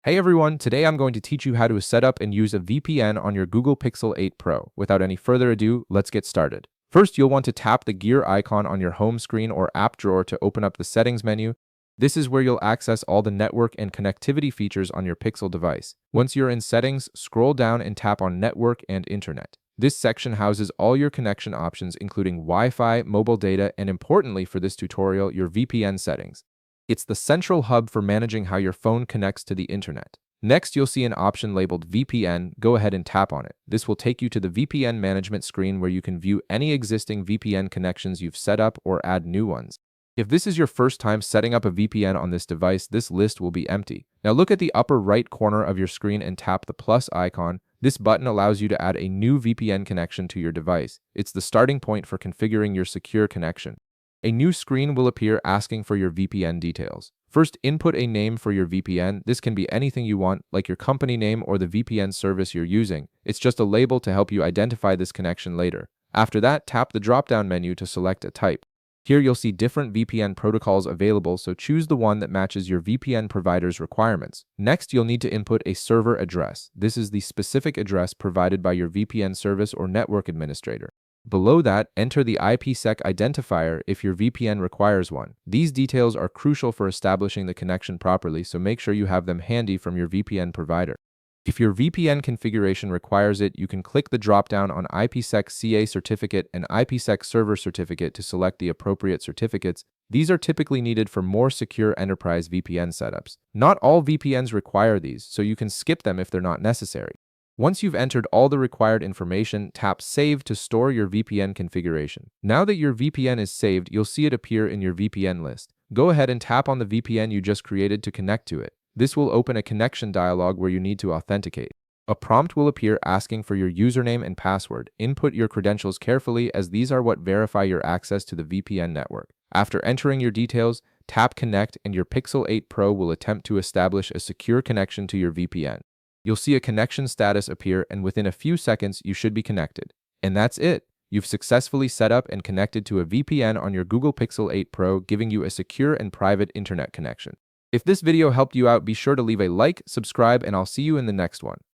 Hey everyone, today I'm going to teach you how to set up and use a VPN on your Google Pixel 8 Pro. Without any further ado, let's get started. First, you'll want to tap the gear icon on your home screen or app drawer to open up the settings menu. This is where you'll access all the network and connectivity features on your Pixel device. Once you're in settings, scroll down and tap on network and internet. This section houses all your connection options including Wi-Fi, mobile data, and importantly for this tutorial, your VPN settings. It's the central hub for managing how your phone connects to the internet. Next, you'll see an option labeled VPN. Go ahead and tap on it. This will take you to the VPN management screen where you can view any existing VPN connections you've set up or add new ones. If this is your first time setting up a VPN on this device, this list will be empty. Now look at the upper right corner of your screen and tap the plus icon. This button allows you to add a new VPN connection to your device. It's the starting point for configuring your secure connection. A new screen will appear asking for your VPN details. First, input a name for your VPN. This can be anything you want, like your company name or the VPN service you're using. It's just a label to help you identify this connection later. After that, tap the drop-down menu to select a type. Here you'll see different VPN protocols available, so choose the one that matches your VPN provider's requirements. Next, you'll need to input a server address. This is the specific address provided by your VPN service or network administrator. Below that, enter the IPsec identifier if your VPN requires one. These details are crucial for establishing the connection properly, so make sure you have them handy from your VPN provider. If your VPN configuration requires it, you can click the drop-down on IPsec CA certificate and IPsec server certificate to select the appropriate certificates. These are typically needed for more secure enterprise VPN setups. Not all VPNs require these, so you can skip them if they're not necessary. Once you've entered all the required information, tap Save to store your VPN configuration. Now that your VPN is saved, you'll see it appear in your VPN list. Go ahead and tap on the VPN you just created to connect to it. This will open a connection dialog where you need to authenticate. A prompt will appear asking for your username and password. Input your credentials carefully as these are what verify your access to the VPN network. After entering your details, tap Connect and your Pixel 8 Pro will attempt to establish a secure connection to your VPN. You'll see a connection status appear, and within a few seconds, you should be connected. And that's it. You've successfully set up and connected to a VPN on your Google Pixel 8 Pro, giving you a secure and private internet connection. If this video helped you out, be sure to leave a like, subscribe, and I'll see you in the next one.